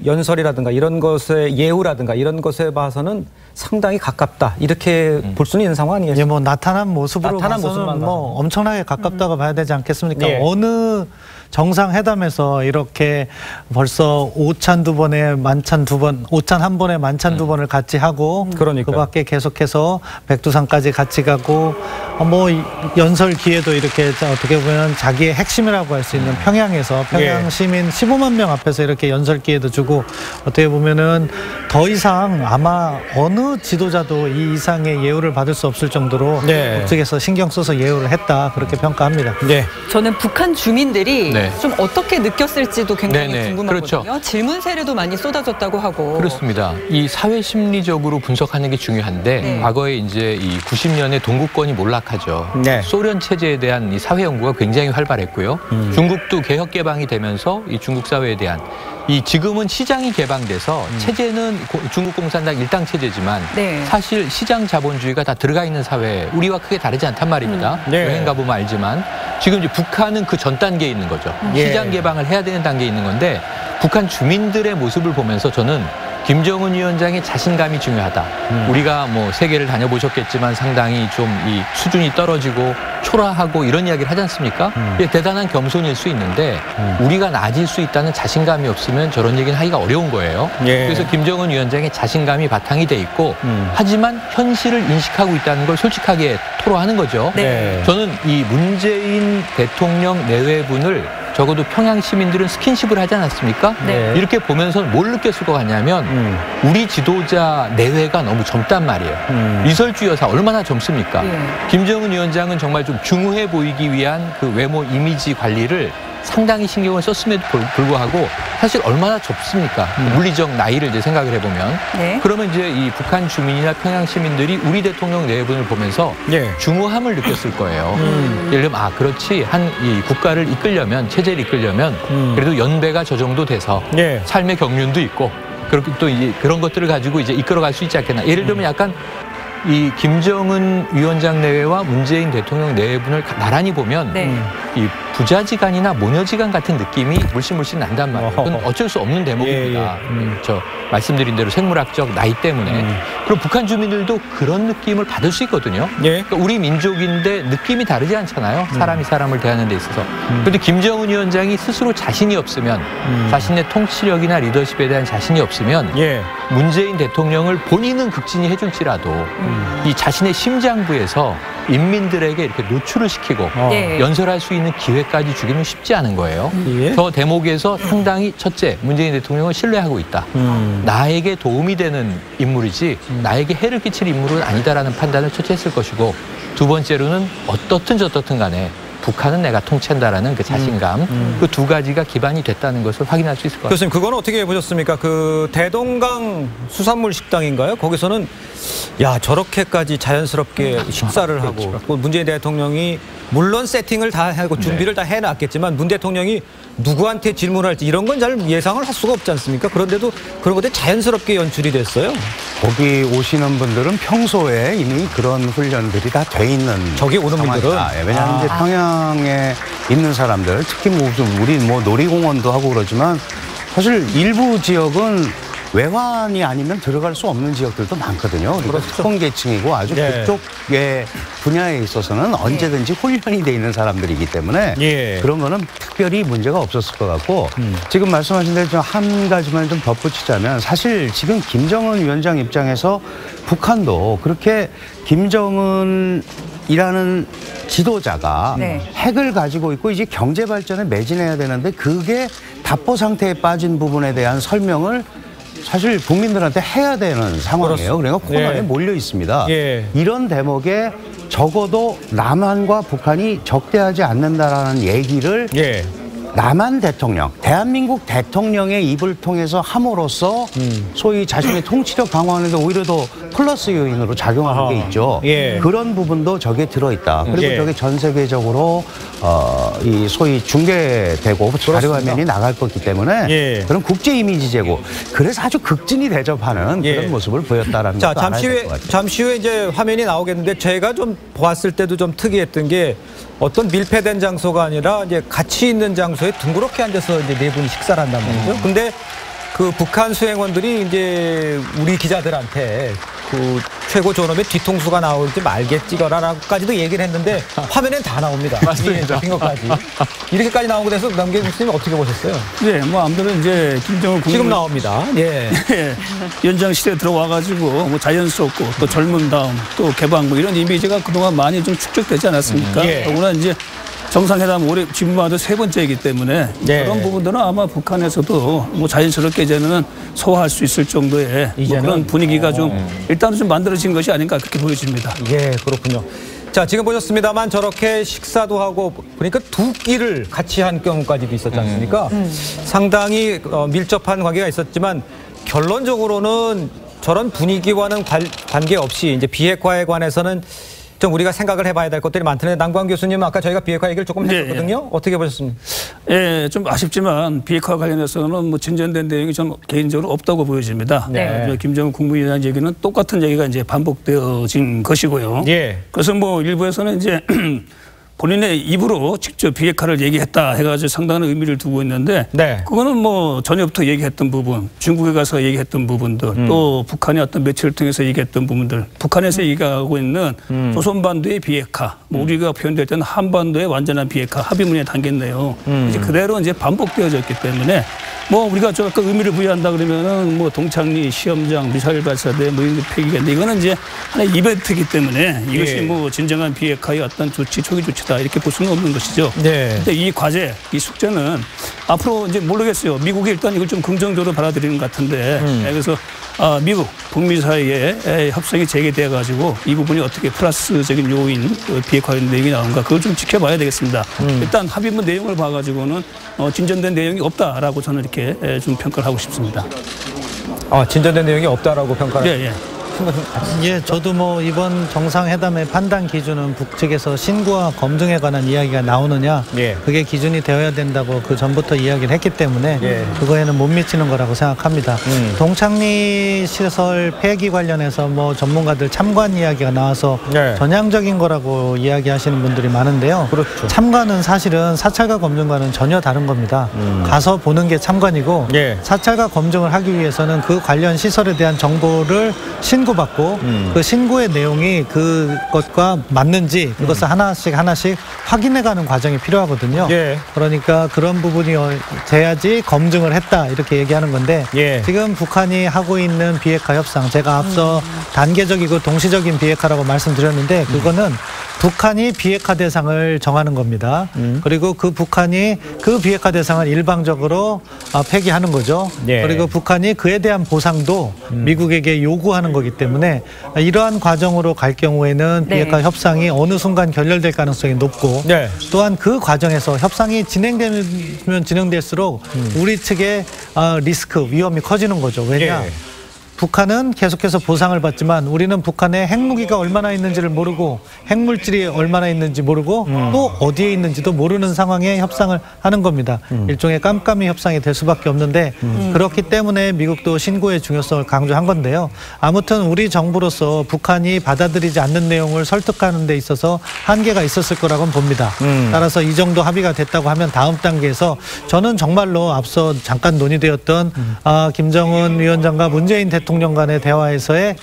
연설이라든가 이런 것의 예우라든가 이런 것에 봐서는 상당히 가깝다 이렇게 볼 수는 있는 상황 아니겠습니까? 예, 뭐 나타난 모습으로 나타난 봐서는 모습만 뭐 엄청나게 가깝다고 봐야 되지 않겠습니까? 예. 어느 정상회담에서 이렇게 벌써 오찬 두 번에 만찬 두 번, 오찬 한 번에 만찬 두 번을 같이 하고 그러니까요. 그밖에 계속해서 백두산까지 같이 가고 뭐 연설 기회도 이렇게 어떻게 보면 자기의 핵심이라고 할 수 있는 평양에서 평양 예. 시민 15만 명 앞에서 이렇게 연설 기회도 주고 어떻게 보면은 더 이상 아마 어느 지도자도 이 이상의 예우를 받을 수 없을 정도로 네. 북측에서 신경 써서 예우를 했다 그렇게 평가합니다. 네. 저는 북한 주민들이 네. 좀 어떻게 느꼈을지도 굉장히 네네. 궁금하거든요. 그렇죠. 질문 세례도 많이 쏟아졌다고 하고. 그렇습니다. 이 사회 심리적으로 분석하는 게 중요한데 과거에 이제 이 90년에 동구권이 몰락하죠. 네. 소련 체제에 대한 이 사회 연구가 굉장히 활발했고요. 중국도 개혁 개방이 되면서 이 중국 사회에 대한 이 지금은 시장이 개방돼서 체제는 중국 공산당 일당 체제지만 네. 사실 시장 자본주의가 다 들어가 있는 사회 우리와 크게 다르지 않단 말입니다. 네. 여행 가보면 알지만 지금 이제 북한은 그 전 단계에 있는 거죠. 예. 시장 개방을 해야 되는 단계에 있는 건데 북한 주민들의 모습을 보면서 저는 김정은 위원장의 자신감이 중요하다. 우리가 뭐 세계를 다녀보셨겠지만 상당히 좀 이 수준이 떨어지고 초라하고 이런 이야기를 하지 않습니까? 이게 대단한 겸손일 수 있는데 우리가 낮을 수 있다는 자신감이 없으면 저런 얘기는 하기가 어려운 거예요. 예. 그래서 김정은 위원장의 자신감이 바탕이 돼 있고 하지만 현실을 인식하고 있다는 걸 솔직하게 토로하는 거죠. 네. 저는 이 문재인 대통령 내외분을 적어도 평양 시민들은 스킨십을 하지 않았습니까? 네. 이렇게 보면서 뭘 느꼈을 것 같냐면 우리 지도자 내외가 너무 젊단 말이에요. 리설주 여사 얼마나 젊습니까? 예. 김정은 위원장은 정말 좀 중후해 보이기 위한 그 외모 이미지 관리를 상당히 신경을 썼음에도 불구하고 사실 얼마나 좁습니까? 물리적 나이를 이제 생각을 해보면. 네. 그러면 이제 이 북한 주민이나 평양 시민들이 우리 대통령 내분을 보면서 예. 중후함을 느꼈을 거예요. 예를 들면 그렇지 이 국가를 이끌려면 체제를 이끌려면 그래도 연배가 저 정도 돼서 예. 삶의 경륜도 있고 그렇게 또 이제 그런 것들을 가지고 이제 이끌어갈 수 있지 않겠나. 예를 들면 약간 이 김정은 위원장 내외와 문재인 대통령 내외분을 나란히 보면 네. 이 부자지간이나 모녀지간 같은 느낌이 물씬 난단 말이에요. 그건 어쩔 수 없는 대목입니다. 저 말씀드린 대로 생물학적 나이 때문에. 그리고 북한 주민들도 그런 느낌을 받을 수 있거든요. 예. 그러니까 우리 민족인데 느낌이 다르지 않잖아요. 사람이 사람을 대하는 데 있어서. 그런데 김정은 위원장이 스스로 자신이 없으면 자신의 통치력이나 리더십에 대한 자신이 없으면 예. 문재인 대통령을 본인은 극진히 해줄지라도 이 자신의 심장부에서 인민들에게 이렇게 노출을 시키고 예. 연설할 수 있는 기회까지 주기는 쉽지 않은 거예요. 예. 저 대목에서 상당히 첫째, 문재인 대통령을 신뢰하고 있다. 나에게 도움이 되는 인물이지 나에게 해를 끼칠 인물은 아니다라는 판단을 첫째 했을 것이고, 두 번째로는 어떻든 저떻든 간에 북한은 내가 통치한다라는 그 자신감, 그 두 가지가 기반이 됐다는 것을 확인할 수 있을 것 같습니다. 교수님, 그건 어떻게 보셨습니까? 그 대동강 수산물 식당인가요? 거기서는 야, 저렇게까지 자연스럽게 식사를 하고, 또 문재인 대통령이 물론 세팅을 다 하고 준비를 다 해놨겠지만 문 대통령이 누구한테 질문을 할지 이런 건 잘 예상을 할 수가 없지 않습니까? 그런데도 그런 것들이 자연스럽게 연출이 됐어요. 거기 오시는 분들은 평소에 이미 그런 훈련들이 다 돼 있는 저기 오는 분들은? 왜냐하면 이제 평양에 있는 사람들, 특히 뭐 우리 뭐 놀이공원도 하고 그러지만 사실 일부 지역은 외환이 아니면 들어갈 수 없는 지역들도 많거든요. 그러니까 특권 계층이고 아주 그쪽의 분야에 있어서는 언제든지 훈련이 돼 있는 사람들이기 때문에 그런 거는 특별히 문제가 없었을 것 같고, 지금 말씀하신 대로 좀 한 가지만 좀 덧붙이자면, 사실 지금 김정은 위원장 입장에서 북한도 그렇게 김정은이라는 지도자가 핵을 가지고 있고 이제 경제 발전에 매진해야 되는데 그게 답보 상태에 빠진 부분에 대한 설명을 사실 국민들한테 해야 되는 상황이에요. 그러니까 코너에 몰려 있습니다. 이런 대목에 적어도 남한과 북한이 적대하지 않는다라는 얘기를 남한 대통령, 대한민국 대통령의 입을 통해서 함으로써 소위 자신의 통치력 강화하는데 오히려 더 플러스 요인으로 작용하는 게 있죠. 그런 부분도 저게 들어있다. 그리고 저게 전 세계적으로 이 소위 중계되고 자료 화면이 나갈 거기 때문에 그런 국제 이미지 제고, 그래서 아주 극진히 대접하는 그런 모습을 보였다라는 것도 알아야 될 것 같아요. 잠시 후에 이제 화면이 나오겠는데, 제가 좀 보았을 때도 좀 특이했던 게 어떤 밀폐된 장소가 아니라 이제 같이 있는 장소에 둥그렇게 앉아서 이제 네 분이 식사를 한단 말이죠. 근데 그 북한 수행원들이 이제 우리 기자들한테 그 최고 존엄의 뒤통수가 나올지 말게 찍어라라고까지도 얘기를 했는데 화면엔 다 나옵니다. 맞습니다. 잡힌 것까지. 이렇게까지 나오고 돼서 남경준 교수님 어떻게 보셨어요? 네, 뭐 아무래도 이제 김정은 지금 나옵니다. 연장실에 들어와가지고 뭐 자연스럽고 또 젊은 다음 또 개방고 이런 이미지가 그동안 많이 좀 축적되지 않았습니까? 더구나 이제 정상회담 올해 지금 와도 세 번째이기 때문에 그런 부분들은 아마 북한에서도 뭐 자연스럽게 이제는 소화할 수 있을 정도의 뭐 그런 분위기가 좀 일단은 좀 만들어진 것이 아닌가 그렇게 보여집니다. 그렇군요. 자, 지금 보셨습니다만 저렇게 식사도 하고 보니까 두 끼를 같이 한 경우까지도 있었지 않습니까? 상당히 밀접한 관계가 있었지만 결론적으로는 저런 분위기와는 관계없이 이제 비핵화에 관해서는 좀 우리가 생각을 해봐야 될 것들이 많던데, 남광 교수님은 아까 저희가 비핵화 얘기를 조금 했었거든요. 어떻게 보셨습니까? 좀 아쉽지만 비핵화 관련해서는 뭐 진전된 내용이 저는 개인적으로 없다고 보여집니다. 김정은 국무위원 얘기는 똑같은 얘기가 이제 반복되어진 것이고요. 그래서 뭐 일부에서는 이제 본인의 입으로 직접 비핵화를 얘기했다 해가지고 상당한 의미를 두고 있는데 그거는 뭐 전에부터 얘기했던 부분, 중국에 가서 얘기했던 부분들, 또 북한의 어떤 매체를 통해서 얘기했던 부분들, 북한에서 얘기하고 있는 조선반도의 비핵화, 뭐 우리가 표현될 때는 한반도의 완전한 비핵화 합의문에 담겼네요. 이제 그대로 이제 반복되어졌기 때문에 뭐 우리가 저 아까 의미를 부여한다 그러면은 뭐 동창리, 시험장, 미사일 발사대 뭐 이런 폐기인데, 이거는 이제 하나의 이벤트이기 때문에 이것이 뭐 진정한 비핵화의 어떤 조치, 초기 조치다 이렇게 볼 수는 없는 것이죠. 근데 이 과제, 이 숙제는 앞으로 이제 모르겠어요. 미국이 일단 이걸 좀 긍정적으로 받아들이는 것 같은데, 그래서 미국, 북미 사이에 협상이 재개돼 가지고 이 부분이 어떻게 플러스적인 요인, 비핵화 내용이 나온가 그걸 좀 지켜봐야 되겠습니다. 일단 합의문 내용을 봐가지고는 진전된 내용이 없다라고 저는 이렇게 좀 평가를 하고 싶습니다. 진전된 내용이 없다라고 평가를. 저도 뭐 이번 정상회담의 판단 기준은 북측에서 신구와 검증에 관한 이야기가 나오느냐, 그게 기준이 되어야 된다고 그 전부터 이야기를 했기 때문에 그거에는 못 미치는 거라고 생각합니다. 동창리 시설 폐기 관련해서 뭐 전문가들 참관 이야기가 나와서 전향적인 거라고 이야기하시는 분들이 많은데요. 참관은 사실은 사찰과 검증과는 전혀 다른 겁니다. 가서 보는 게 참관이고 사찰과 검증을 하기 위해서는 그 관련 시설에 대한 정보를 신고받고 그 신고의 내용이 그것과 맞는지 그것을 하나씩 확인해가는 과정이 필요하거든요. 예. 그러니까 그런 부분이 돼야지 검증을 했다 이렇게 얘기하는 건데 지금 북한이 하고 있는 비핵화 협상 제가 앞서 단계적이고 동시적인 비핵화라고 말씀드렸는데 그거는 북한이 비핵화 대상을 정하는 겁니다. 그리고 그 북한이 그 비핵화 대상을 일방적으로 폐기하는 거죠. 그리고 북한이 그에 대한 보상도 미국에게 요구하는 거기 때문에 이러한 과정으로 갈 경우에는 비핵화 협상이 어느 순간 결렬될 가능성이 높고 또한 그 과정에서 협상이 진행되면 진행될수록 우리 측의 리스크, 위험이 커지는 거죠. 왜냐? 북한은 계속해서 보상을 받지만 우리는 북한에 핵무기가 얼마나 있는지를 모르고 핵물질이 얼마나 있는지 모르고 또 어디에 있는지도 모르는 상황에 협상을 하는 겁니다. 일종의 깜깜이 협상이 될 수밖에 없는데 그렇기 때문에 미국도 신고의 중요성을 강조한 건데요. 아무튼 우리 정부로서 북한이 받아들이지 않는 내용을 설득하는 데 있어서 한계가 있었을 거라고는 봅니다. 따라서 이 정도 합의가 됐다고 하면 다음 단계에서 저는 정말로 앞서 잠깐 논의되었던 김정은 위원장과 문재인 대통령 간의 대화에서의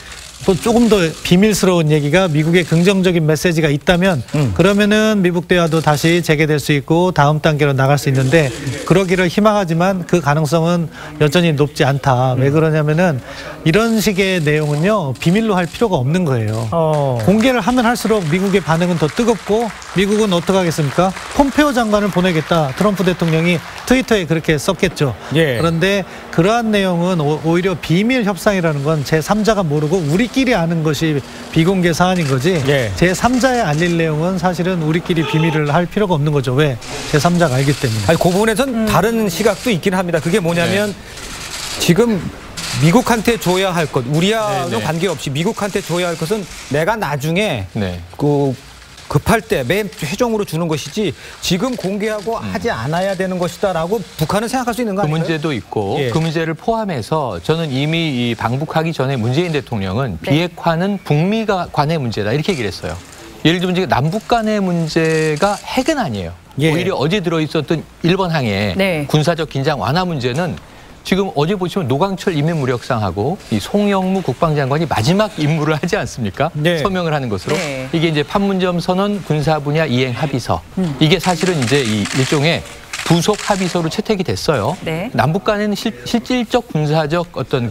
또 조금 더 비밀스러운 얘기가 미국의 긍정적인 메시지가 있다면 그러면은 미국 대화도 다시 재개될 수 있고 다음 단계로 나갈 수 있는데 그러기를 희망하지만 그 가능성은 여전히 높지 않다. 왜 그러냐면은 이런 식의 내용은요 비밀로 할 필요가 없는 거예요. 공개를 하면 할수록 미국의 반응은 더 뜨겁고 미국은 어떻게 하겠습니까? 폼페오 장관을 보내겠다. 트럼프 대통령이 트위터에 그렇게 썼겠죠. 그런데 그러한 내용은 오히려 비밀 협상이라는 건 제3자가 모르고 우리끼리 아는 것이 비공개 사안인 거지 제3자에 알릴 내용은 사실은 우리끼리 비밀을 할 필요가 없는 거죠. 왜? 제3자가 알기 때문에. 아니, 그 부분에선 다른 시각도 있긴 합니다. 그게 뭐냐면 지금 미국한테 줘야 할 것, 우리와는 관계없이 미국한테 줘야 할 것은 내가 나중에 급할 때 맨 최종으로 주는 것이지 지금 공개하고 하지 않아야 되는 것이다라고 북한은 생각할 수 있는 거 아니에요? 그 문제도 있고 그 문제를 포함해서 저는 이미 이 방북하기 전에 문재인 대통령은 비핵화는 북미 간의 문제다 이렇게 얘기를 했어요. 예를 들면 지금 남북 간의 문제가 핵은 아니에요. 오히려 어제 들어있었던 일본 항해 군사적 긴장 완화 문제는 지금 어제 보시면 노광철 인민무력상하고 이 송영무 국방장관이 마지막 임무를 하지 않습니까? 서명을 하는 것으로. 이게 이제 판문점 선언 군사 분야 이행 합의서. 이게 사실은 이제 이 일종의 부속 합의서로 채택이 됐어요. 남북 간에는 실질적 군사적 어떤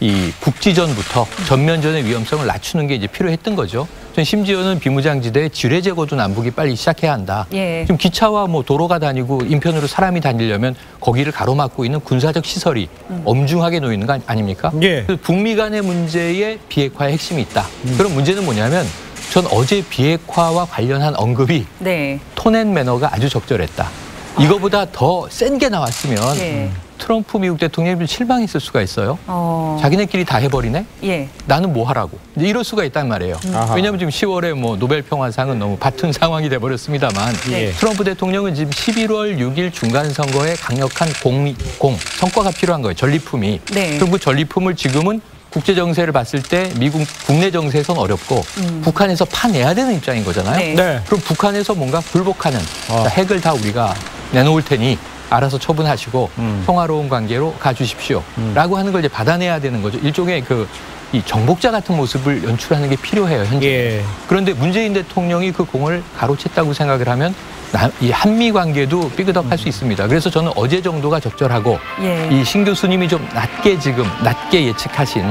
이 국지전부터 전면전의 위험성을 낮추는 게 이제 필요했던 거죠. 전 심지어는 비무장지대에 지뢰 제거도 남북이 빨리 시작해야 한다. 지금 기차와 도로가 다니고 인편으로 사람이 다니려면 거기를 가로막고 있는 군사적 시설이 엄중하게 놓여 있는 거 아닙니까? 그래서 북미 간의 문제에 비핵화의 핵심이 있다. 그런 문제는 뭐냐면 전 어제 비핵화와 관련한 언급이 톤 앤 매너가 아주 적절했다. 이거보다 더 센 게 나왔으면 트럼프 미국 대통령이 좀 실망했을 수가 있어요. 자기네끼리 다 해버리네? 나는 뭐 하라고. 이제 이럴 수가 있단 말이에요. 왜냐하면 지금 10월에 노벨 평화상은 너무 바튼 상황이 돼버렸습니다만 트럼프 대통령은 지금 11월 6일 중간선거에 강력한 성과가 필요한 거예요. 전리품이. 그리고 그 전리품을 지금은 국제 정세를 봤을 때 미국 국내 정세에서는 어렵고 북한에서 파내야 되는 입장인 거잖아요. 그럼 북한에서 뭔가 굴복하는 핵을 다 우리가 내놓을 테니 알아서 처분하시고 평화로운 관계로 가주십시오. 라고 하는 걸 이제 받아내야 되는 거죠. 일종의 이 정복자 같은 모습을 연출하는 게 필요해요, 현재. 그런데 문재인 대통령이 그 공을 가로챘다고 생각을 하면 이 한미 관계도 삐그덕할 수 있습니다. 그래서 저는 어제 정도가 적절하고 이 신 교수님이 좀 낮게 예측하신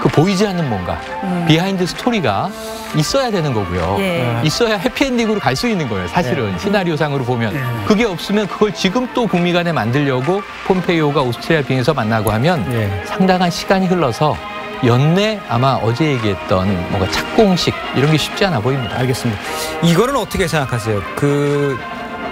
그 보이지 않는 뭔가 비하인드 스토리가 있어야 되는 거고요. 있어야 해피엔딩으로 갈 수 있는 거예요. 사실은 시나리오상으로 보면. 그게 없으면 그걸 지금 또 북미 간에 만들려고 폼페이오가 오스트리아 빙에서 만나고 하면 상당한 시간이 흘러서 연내 아마 어제 얘기했던 뭔가 착공식 이런 게 쉽지 않아 보입니다. 알겠습니다. 이거는 어떻게 생각하세요?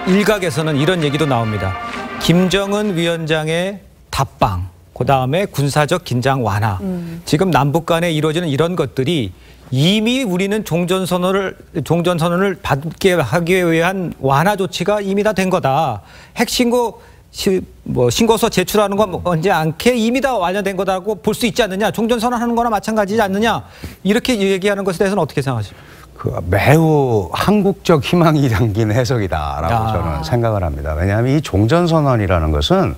일각에서는 이런 얘기도 나옵니다. 김정은 위원장의 답방, 그다음에 군사적 긴장 완화. 지금 남북 간에 이루어지는 이런 것들이 이미 우리는 종전선언을 받게 하기 위한 완화 조치가 이미 다 된 거다. 핵신고 신고서 제출하는 건 언제 않게 이미 다 완료된 거다고 볼 수 있지 않느냐. 종전선언하는 거나 마찬가지지 않느냐. 이렇게 얘기하는 것에 대해서는 어떻게 생각하십니까? 매우 한국적 희망이 담긴 해석이다라고 저는 생각을 합니다. 왜냐하면 이 종전선언이라는 것은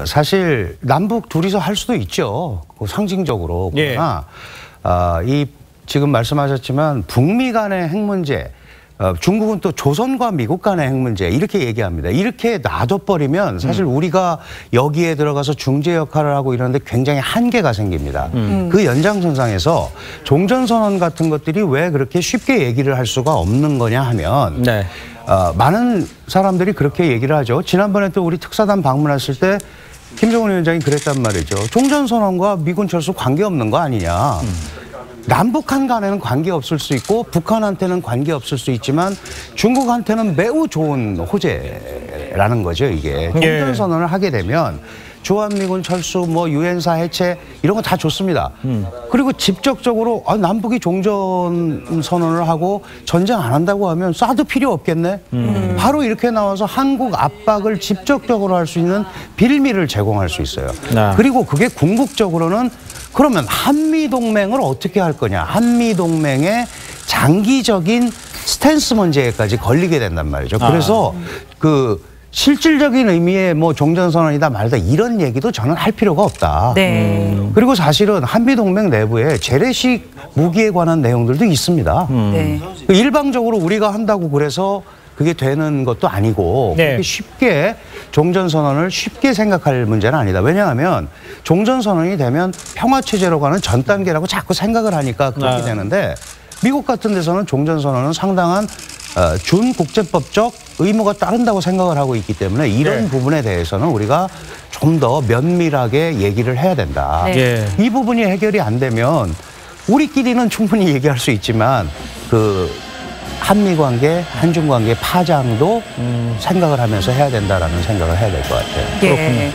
사실 남북 둘이서 할 수도 있죠. 상징적으로. 그러나 지금 말씀하셨지만 북미 간의 핵 문제, 중국은 또 조선과 미국 간의 핵 문제 이렇게 얘기합니다. 이렇게 놔둬버리면 사실 우리가 여기에 들어가서 중재 역할을 하고 이러는데 굉장히 한계가 생깁니다. 그 연장선상에서 종전선언 같은 것들이 왜 그렇게 쉽게 얘기를 할 수가 없는 거냐 하면 많은 사람들이 그렇게 얘기를 하죠. 지난번에 또 우리 특사단 방문했을 때 김정은 위원장이 그랬단 말이죠. 종전선언과 미군 철수 관계없는 거 아니냐. 남북한 간에는 관계없을 수 있고 북한한테는 관계없을 수 있지만 중국한테는 매우 좋은 호재라는 거죠. 이게 종전선언을 하게 되면 주한미군 철수, 뭐 유엔사 해체 이런 거 다 좋습니다. 그리고 직접적으로 남북이 종전선언을 하고 전쟁 안 한다고 하면 쏴도 필요 없겠네. 바로 이렇게 나와서 한국 압박을 직접적으로 할 수 있는 빌미를 제공할 수 있어요. 그리고 그게 궁극적으로는 그러면 한미동맹을 어떻게 할 거냐. 한미동맹의 장기적인 스탠스 문제까지 걸리게 된단 말이죠. 그래서 실질적인 의미의 뭐 종전선언이다 말다 이런 얘기도 저는 할 필요가 없다. 그리고 사실은 한미동맹 내부에 재래식 무기에 관한 내용들도 있습니다. 일방적으로 우리가 한다고 그래서 그게 되는 것도 아니고 그렇게 쉽게 종전선언을 쉽게 생각할 문제는 아니다. 왜냐하면 종전선언이 되면 평화체제로 가는 전 단계라고 자꾸 생각을 하니까 그렇게 되는데 미국 같은 데서는 종전선언은 상당한 준국제법적 의무가 따른다고 생각을 하고 있기 때문에 이런 부분에 대해서는 우리가 좀 더 면밀하게 얘기를 해야 된다. 이 부분이 해결이 안 되면 우리끼리는 충분히 얘기할 수 있지만 한미관계, 한중관계 파장도 생각을 하면서 해야 된다라는 생각을 해야 될 것 같아요. 그렇군요.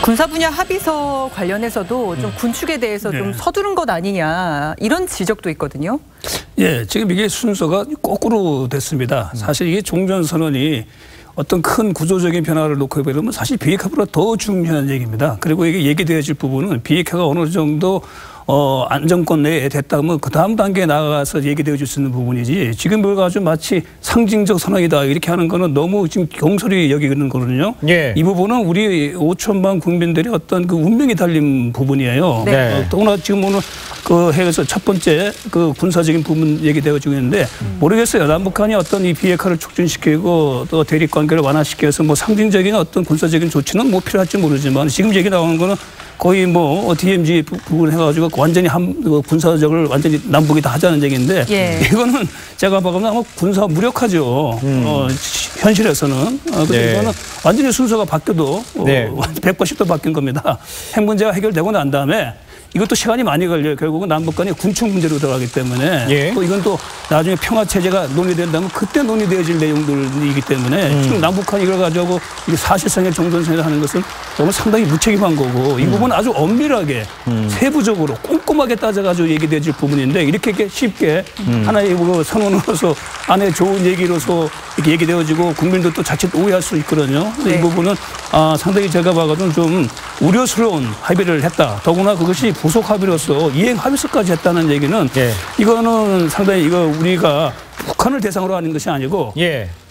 군사 분야 합의서 관련해서도 좀 군축에 대해서 좀 서두른 것 아니냐 이런 지적도 있거든요. 지금 이게 순서가 거꾸로 됐습니다. 사실 이게 종전선언이 어떤 큰 구조적인 변화를 놓고 보면 사실 비핵화보다 더 중요한 얘기입니다. 그리고 이게 얘기되어질 부분은 비핵화가 어느 정도 안정권 내에 됐다면 그 다음 단계에 나가서 얘기되어 줄 수 있는 부분이지 지금 뭘 가지고 마치 상징적 선언이다 이렇게 하는 거는 너무 지금 경솔히 여기는 거거든요. 이 부분은 우리 5천만 국민들의 어떤 그 운명이 달린 부분이에요. 더구나 지금 오늘 해외에서 첫 번째 군사적인 부분 얘기되어지고 있는데 모르겠어요. 남북한이 어떤 이 비핵화를 촉진시키고 또 대립 관계를 완화시켜서 뭐 상징적인 어떤 군사적인 조치는 뭐 필요할지 모르지만 지금 얘기 나오는 거는 거의 뭐 DMZ 부분 해가지고 완전히 군사적을 완전히 남북이 다 하자는 얘기인데 이거는 제가 봐가면 아마 군사 무력화죠. 현실에서는. 근데 이거는 완전히 순서가 바뀌어도 180도 바뀐 겁니다. 핵 문제가 해결되고 난 다음에 이것도 시간이 많이 걸려요. 결국은 남북 간의 군축 문제로 들어가기 때문에 또 이건 또 나중에 평화체제가 논의된다면 그때 논의되어질 내용들이기 때문에 지금 남북한이 이걸 가지고 사실상의 종전선언을 하는 것은 정말 상당히 무책임한 거고 이 부분은 아주 엄밀하게 세부적으로 꼼꼼하게 따져가지고 얘기되어질 부분인데 이렇게 쉽게 하나의 선언으로서 안에 좋은 얘기로서 이렇게 얘기되어지고 국민들도 자칫 오해할 수 있거든요. 이 부분은 상당히 제가 봐가지고 좀 우려스러운 합의를 했다. 더구나 그것이 부속 합의로서 이행 합의서까지 했다는 얘기는 이거는 상당히 우리가 북한을 대상으로 하는 것이 아니고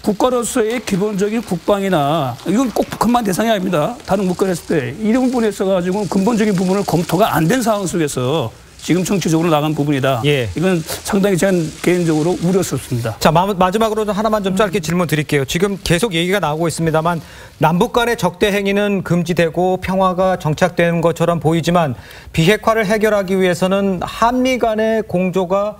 국가로서의 기본적인 국방이나 이건 꼭 북한만 대상이 아닙니다. 다른 국가를 했을 때 이런 부분에 있어가지고 근본적인 부분을 검토가 안 된 상황 속에서 지금 정치적으로 나간 부분이다. 이건 상당히 저는 개인적으로 우려스럽습니다. 자, 마지막으로 하나만 좀 짧게 질문 드릴게요. 지금 계속 얘기가 나오고 있습니다만 남북 간의 적대 행위는 금지되고 평화가 정착되는 것처럼 보이지만 비핵화를 해결하기 위해서는 한미 간의 공조가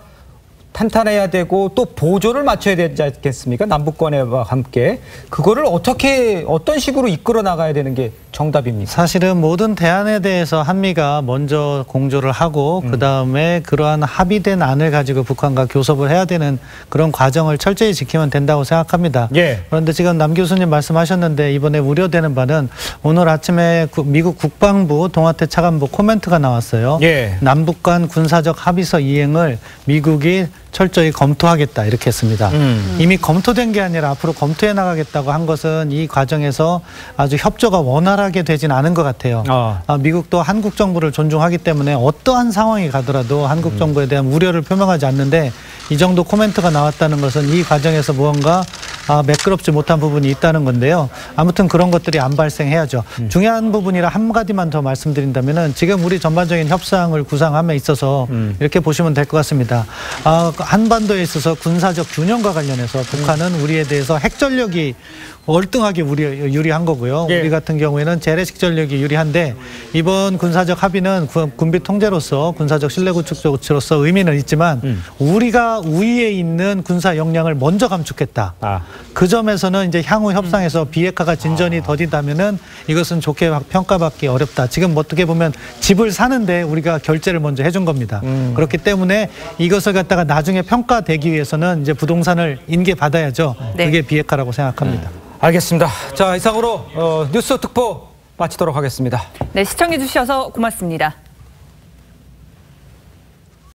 탄탄해야 되고 또 보조를 맞춰야 되지 않겠습니까? 남북 간과 함께. 그거를 어떤 식으로 이끌어 나가야 되는 게 정답입니까? 사실은 모든 대안에 대해서 한미가 먼저 공조를 하고 그다음에 그러한 합의된 안을 가지고 북한과 교섭을 해야 되는 그런 과정을 철저히 지키면 된다고 생각합니다. 그런데 지금 남 교수님 말씀하셨는데 이번에 우려되는 바는 오늘 아침에 미국 국방부 동아태 차관보 코멘트가 나왔어요. 남북 간 군사적 합의서 이행을 미국이 철저히 검토하겠다 이렇게 했습니다. 이미 검토된 게 아니라 앞으로 검토해 나가겠다고 한 것은 이 과정에서 아주 협조가 원활하게 되진 않은 것 같아요. 미국도 한국 정부를 존중하기 때문에 어떠한 상황이 가더라도 한국 정부에 대한 우려를 표명하지 않는데 이 정도 코멘트가 나왔다는 것은 이 과정에서 무언가 매끄럽지 못한 부분이 있다는 건데요. 아무튼 그런 것들이 안 발생해야죠. 중요한 부분이라 한 가지만 더 말씀드린다면은 지금 우리 전반적인 협상을 구상함에 있어서 이렇게 보시면 될 것 같습니다. 한반도에 있어서 군사적 균형과 관련해서 북한은 우리에 대해서 핵전력이 월등하게 유리한 거고요. 우리 같은 경우에는 재래식 전력이 유리한데 이번 군사적 합의는 군비 통제로서 군사적 신뢰 구축 조치로서 의미는 있지만 우리가 우위에 있는 군사 역량을 먼저 감축했다. 그 점에서는 이제 향후 협상에서 비핵화가 진전이 더딘다면은 이것은 좋게 평가받기 어렵다. 지금 어떻게 보면 집을 사는데 우리가 결제를 먼저 해준 겁니다. 그렇기 때문에 이것을 갖다가 나중에 평가되기 위해서는 이제 부동산을 인계받아야죠. 그게 비핵화라고 생각합니다. 알겠습니다. 자, 이상으로 뉴스 특보 마치도록 하겠습니다. 네, 시청해 주셔서 고맙습니다.